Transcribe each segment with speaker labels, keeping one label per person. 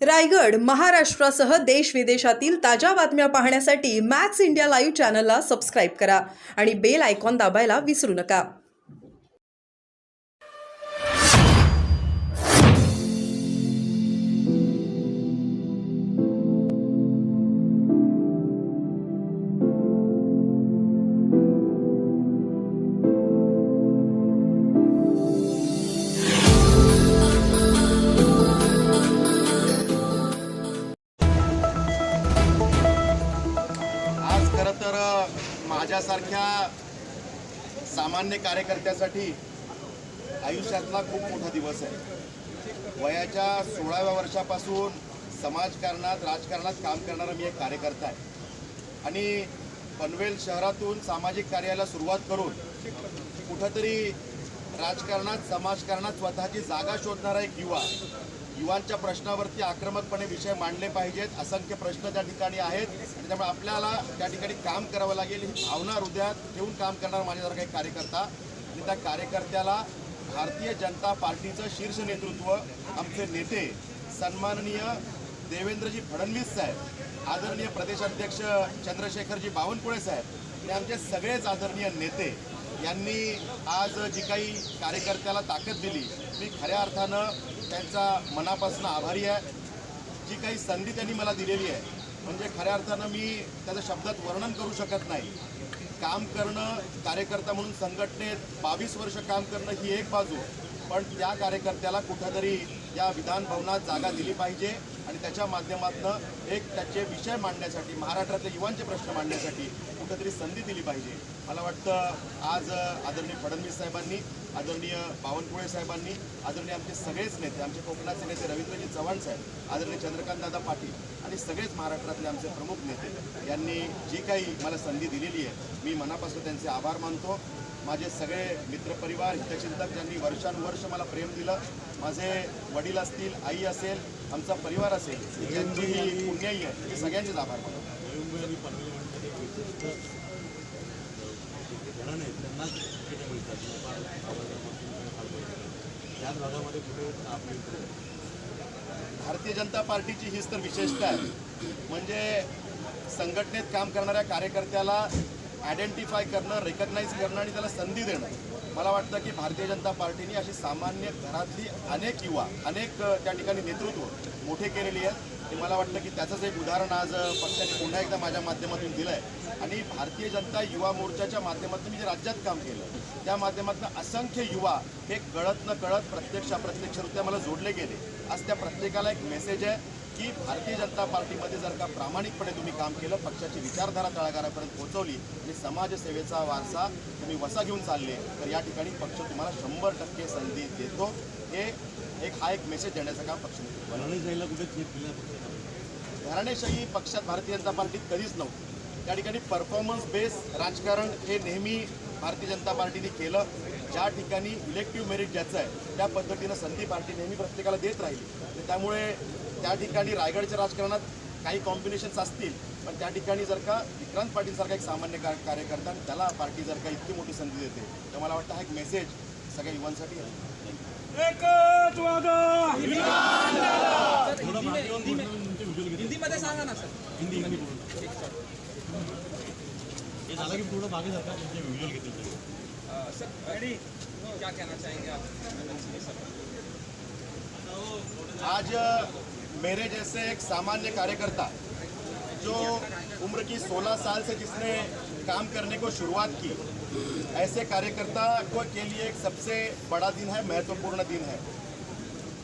Speaker 1: रायगड महाराष्ट्रासह देश विदेशातील ताज्या बातम्या पाहण्यासाठी मॅक्स इंडिया लाईव्ह चॅनलला सबस्क्राईब करा आणि बेल आयकॉन दाबायला विसरू नका।
Speaker 2: आज खरं तर माझ्यासारख्या सामान्य कार्यकर्त्यासाठी आयुष्यातला खूप मोठा दिवस आहे। वयाच्या 16व्या वर्षापासून समाजकारणात राजकारणात काम करणारा मी एक कार्यकर्ता आहे आणि पनवेल शहरातून सामाजिक कार्याला सुरुवात करून कुठंतरी राजकारणात समाजकारणात स्वतःची जागा शोधणारा एक युवांच्या प्रश्नावरती आक्रमकपणे विषय मांडले पाहिजेत। असंख्य प्रश्न त्या ठिकाणी आहेत आणि त्यामुळे आपल्याला त्या ठिकाणी काम करावं लागेल ही भावना हृदयात ठेवून काम करणारा माझ्यासारखा एक कार्यकर्ता आणि त्या कार्यकर्त्याला भारतीय जनता पार्टीचं शीर्ष नेतृत्व आमचे नेते सन्माननीय देवेंद्रजी फडणवीस साहेब, आदरणीय प्रदेशाध्यक्ष चंद्रशेखरजी बावनकुळे साहेब आणि आमचे सगळेच आदरणीय नेते यांनी आज जी काही कार्यकर्त्याला ताकद दिली मी खऱ्या अर्थानं त्यांचा मनापासून आभारी आहे। जी काही संधी त्यांनी मला दिलेली आहे म्हणजे खऱ्या अर्थानं मी त्याचं शब्दात वर्णन करू शकत नाही। काम करणं, कार्यकर्ता म्हणून संघटनेत 22 वर्ष काम करणं ही एक बाजू, पण त्या कार्यकर्त्याला कुठंतरी या विधान भवनात जागा दिली पाहिजे आणि त्याच्या माध्यमातून एक त्याचे विषय मांडण्यासाठी महाराष्ट्रातले युवांचे प्रश्न मांडण्यासाठी कुठंतरी संधी दिली पाहिजे। मला वाटतं आज आदरणीय फडणवीस साहेबांनी, आदरणीय बावनकुळे साहेबांनी, आदरणीय आमचे सगळेच नेते, आमचे कोकणाचे नेते रवींद्रजी चव्हाण साहेब, आदरणीय चंद्रकांतदादा पाटील आणि सगळेच महाराष्ट्रातले आमचे प्रमुख नेते यांनी जी काही मला संधी दिलेली आहे मी मनापासून त्यांचे आभार मानतो। माझे सगळे मित्रपरिवार, हितचिंतक ज्यांनी वर्षानुवर्ष मला प्रेम दिलं, माझे वडील असतील, आई असेल, आमचा परिवार असेल, यांची ही पुण्याई आहे, हे सगळ्यांचेच आभार मानतो। भारतीय जनता पार्टीची हीच तर विशेषता आहे, म्हणजे संघटनेत काम करणाऱ्या कार्यकर्त्याला आयडेंटिफाय करणं, रेकग्नाइज करणं आणि त्याला संधी देणं। मला वाटतं की भारतीय जनता पार्टीने अशी सामान्य घरातली अनेक युवा, अनेक त्या ठिकाणी नेतृत्व मोठे केलेली आहेत आणि मला वाटतं की त्याचंच एक उदाहरण आज पक्षाने पुन्हा एकदा माझ्या माध्यमातून दिलं आहे। आणि भारतीय जनता युवा मोर्चाच्या माध्यमातून मी जे राज्यात काम केलं त्या माध्यमातून असंख्य युवा हे कळत न कळत प्रत्यक्ष अप्रत्यक्षरित्या मला जोडले गेले। आज त्या प्रत्येकाला एक मेसेज आहे की भारतीय जनता पार्टीमध्ये जर का प्रामाणिकपणे तुम्ही काम केलं, पक्षाची विचारधारा तळागाळापर्यंत पोहोचवली आणि समाजसेवेचा वारसा तुम्ही वसा घेऊन चालले तर या ठिकाणी पक्ष तुम्हाला 100% संधी देतो। हे हा एक मेसेज देण्याचं काम पक्ष घराणेशाही पक्षात भारतीय जनता पार्टीत कधीच नव्हती। त्या ठिकाणी परफॉर्मन्स बेस राजकारण हे नेहमी भारतीय जनता पार्टीने केलं। ज्या ठिकाणी इलेक्टिव्ह मेरिट ज्याचं आहे त्या पद्धतीनं संधी पार्टी नेहमी प्रत्येकाला देत राहिली। त्यामुळे त्या ठिकाणी रायगडच्या राजकारणात काही कॉम्बिनेशन्स असतील, पण त्या ठिकाणी जर का विक्रांत पाटीलसारखा एक सामान्य कार्यकर्ता आणि त्याला पार्टी जर का इतकी मोठी संधी देते तर मला वाटतं हा एक मेसेज सगळ्या युवांसाठी आहे।
Speaker 3: हिंदीमध्ये सांगा ना सर। क्या कहना चाहेंगे आप?
Speaker 2: आज मेरे जैसे एक सामान्य कार्यकर्ता जो उम्र की 16 साल से जिसने काम करने को शुरुआत की, ऐसे कार्यकर्ता को के लिए एक सबसे बड़ा दिन है, महत्वपूर्ण दिन है।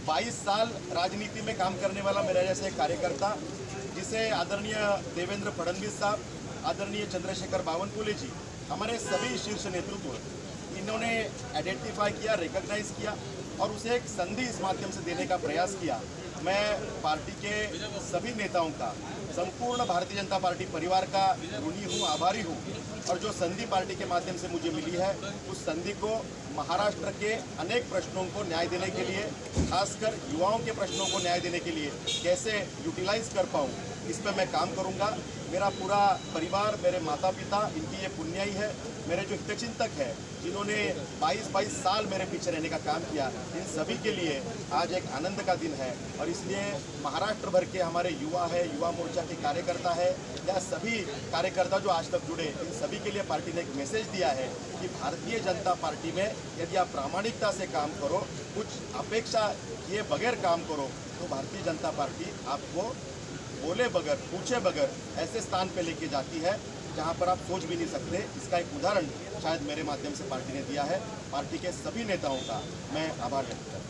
Speaker 2: 22 साल राजनीति में काम करने वाला मेरा जैसे एक कार्यकर्ता जिसे आदरणीय देवेंद्र फडणवीस साहब, आदरणीय चंद्रशेखर बावनकुळे जी, हमारे सभी शीर्ष नेतृत्व इन्होंने आइडेंटिफाई किया, रिकॉग्नाइज किया और उसे एक संधि इस माध्यम से देने का प्रयास किया। मैं पार्टी के सभी नेताओं का, संपूर्ण भारतीय जनता पार्टी परिवार का ऋणी हूँ, आभारी हूँ और जो संधि पार्टी के माध्यम से मुझे मिली है उस संधि को महाराष्ट्र के अनेक प्रश्नों को न्याय देने के लिए, खासकर युवाओं के प्रश्नों को न्याय देने के लिए कैसे यूटिलाइज कर पाऊँ, इस पर मैं काम करूँगा। मेरा पूरा परिवार, मेरे माता पिता, इनकी ये पुण्याई है। मेरे जो हितचिंतक है, जिन्होंने 22 साल मेरे पीछे रहने का काम किया, इन सभी के लिए आज एक आनंद का दिन है। और इसलिए महाराष्ट्र भर के हमारे युवा है, युवा मोर्चा के कार्यकर्ता है, या सभी कार्यकर्ता जो आज तक जुड़े, इन सभी के लिए पार्टी ने एक मैसेज दिया है कि भारतीय जनता पार्टी में यदि आप प्रामाणिकता से काम करो, कुछ अपेक्षा किए बगैर काम करो, तो भारतीय जनता पार्टी आपको बोले बगैर, पूछे बगैर ऐसे स्थान पे लेके जाती है जहां पर आप सोच भी नहीं सकते। इसका एक उदाहरण शायद मेरे माध्यम से पार्टी ने दिया है। पार्टी के सभी नेताओं का मैं आभार व्यक्त करता हूं।